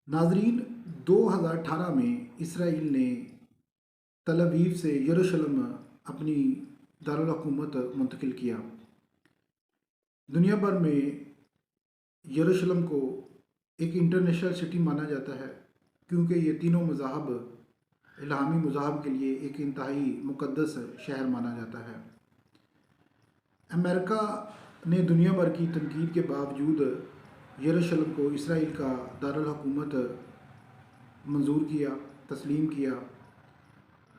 नाजरीन, 2018 में इसराइल ने तल अवीव से यरूशलेम अपनी दारुल हुकूमत मुंतकिल किया। दुनिया भर में यरूशलेम को एक इंटरनेशनल सिटी माना जाता है क्योंकि ये तीनों मज़ाहब इल्हामी मज़ाहब के लिए एक इंतहाई मुक़द्दस शहर माना जाता है। अमेरिका ने दुनिया भर की तनकीद के बावजूद यरूशलेम को इसराइल का दारुल हुकूमत मंजूर किया, तस्लीम किया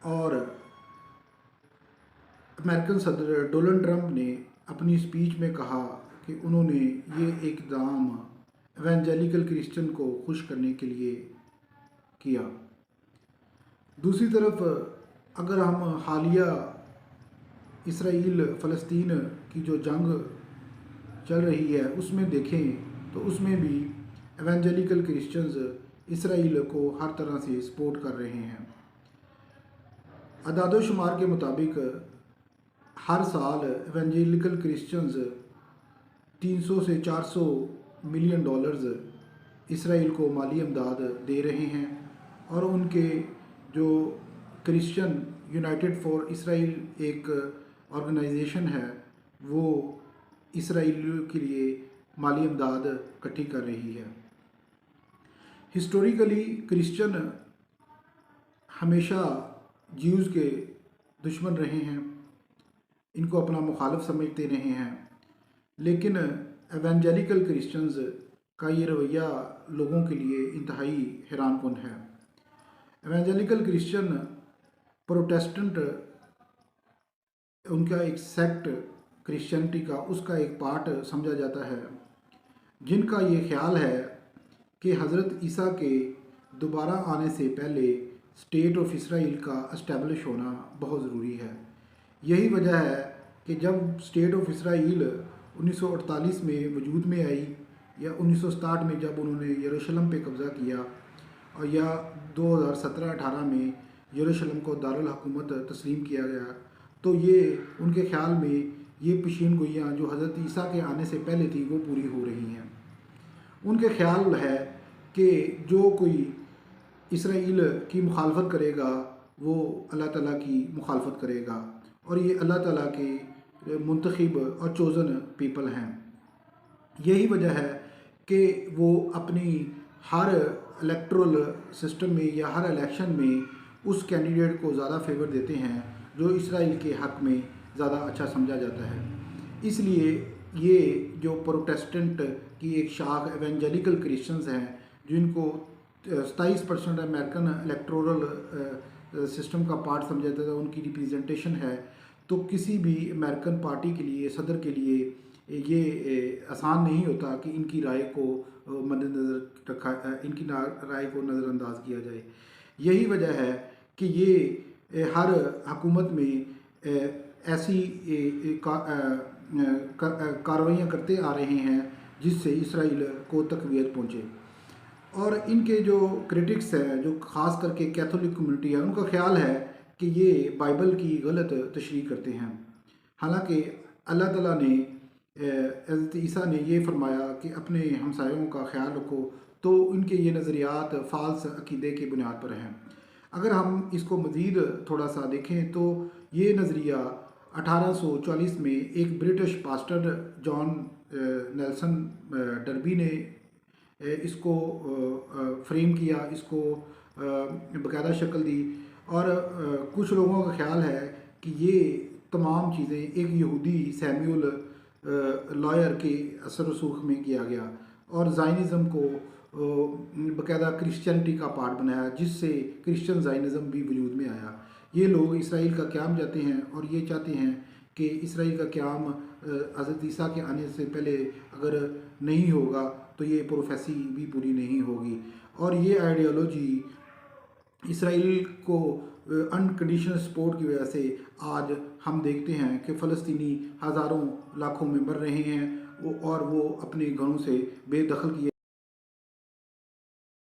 और अमेरिकन सदर डोनाल्ड ट्रंप ने अपनी स्पीच में कहा कि उन्होंने ये इक़दाम एवेंजेलिकल क्रिश्चियन को खुश करने के लिए किया। दूसरी तरफ अगर हम हालिया इसराइल फ़लस्तीन की जो जंग चल रही है उसमें देखें तो उसमें भी एवेंजेलिकल क्रिश्चियंस इसराइल को हर तरह से सपोर्ट कर रहे हैं। अदाद शुमार के मुताबिक हर साल एवेंजेलिकल क्रिश्चियंस 300 से 400 मिलियन डॉलर्स इसराइल को माली इमदाद दे रहे हैं और उनके जो क्रिश्चियन यूनाइटेड फॉर इसराइल एक ऑर्गेनाइजेशन है वो इसराइल के लिए माली इमदाद इकट्ठी कर रही है। हिस्टोरिकली क्रिश्चियन हमेशा ज्यूज़ के दुश्मन रहे हैं, इनको अपना मुखालिफ समझते रहे हैं, लेकिन एवेंजेलिकल क्रिश्चियंस का ये रवैया लोगों के लिए इंतहाई हैरान कुन है। एवेंजेलिकल क्रिश्चियन प्रोटेस्टेंट उनका एक सेक्ट क्रिश्चियनिटी का उसका एक पार्ट समझा जाता है, जिनका ये ख्याल है कि हज़रत ईसा के दोबारा आने से पहले स्टेट ऑफ इसराइल का इस्टेब्लिश होना बहुत ज़रूरी है। यही वजह है कि जब स्टेट ऑफ इसराइल 1948 में वजूद में आई या 1967 में जब उन्होंने यरूशलेम पे कब्ज़ा किया और या 2017-18 में यरूशलेम को दारुल हुकूमत तस्लीम किया गया, तो ये उनके ख्याल में ये पेशीन गोइयाँ जो हज़रत ईसा के आने से पहले थी वो पूरी हो रही हैं। उनके ख्याल है कि जो कोई इसराइल की मुखालफत करेगा वो अल्लाह ताला की मुखालफत करेगा और ये अल्लाह ताला के मुंतखब और चोज़न पीपल हैं। यही वजह है कि वो अपनी हर इलेक्टोरल सिस्टम में या हर इलेक्शन में उस कैंडिडेट को ज़्यादा फेवर देते हैं जो इसराइल के हक़ में ज़्यादा अच्छा समझा जाता है। इसलिए ये जो प्रोटेस्टेंट की एक शाख एवेंजेलिकल क्रिश्चियंस हैं जिनको 27% अमेरिकन इलेक्टोरल सिस्टम का पार्ट समझा जाता है, उनकी रिप्रेजेंटेशन है, तो किसी भी अमेरिकन पार्टी के लिए सदर के लिए ये आसान नहीं होता कि इनकी राय को मद्देनज़र रखा इनकी राय को नज़रअंदाज किया जाए। यही वजह है कि ये हर हुकूमत में ऐसी कार्रवाइयाँ करते आ रहे हैं जिससे इसराइल को तक़वियत पहुँचे। और इनके जो क्रिटिक्स हैं, जो ख़ास करके कैथोलिक कम्युनिटी है, उनका ख्याल है कि ये बाइबल की गलत तशरीह करते हैं। हालांकि अल्लाह ताला ने हज़रत ईसा ने ये फरमाया कि अपने हमसायों का ख्याल रखो, तो इनके ये नज़रियात फ़ाल्स अक़ीदे की बुनियाद पर हैं। अगर हम इसको मज़ीद थोड़ा सा देखें तो ये नज़रिया 1840 में एक British pastor John Nelson derby ने इसको फ्रेम किया, इसको बाकायदा शक्ल दी और कुछ लोगों का ख्याल है कि ये तमाम चीज़ें एक यहूदी सैमुअल लॉयर के असर रसूख में किया गया और ज़ायनिज़म को बाकायदा क्रिश्चियनिटी का पार्ट बनाया, जिससे क्रिश्चियन ज़ायनिज़म भी वजूद में आया। ये लोग इसराइल का क़याम चाहते हैं और ये चाहते हैं कि इसराइल का क़याम हज़रत ईसा के आने से पहले अगर नहीं होगा तो ये प्रोफेसी भी पूरी नहीं होगी। और ये आइडियोलॉजी इसराइल को अनकंडीशनल सपोर्ट की वजह से आज हम देखते हैं कि फ़लस्तीनी हज़ारों लाखों में मर रहे हैं और वो अपने घरों से बेदखल किए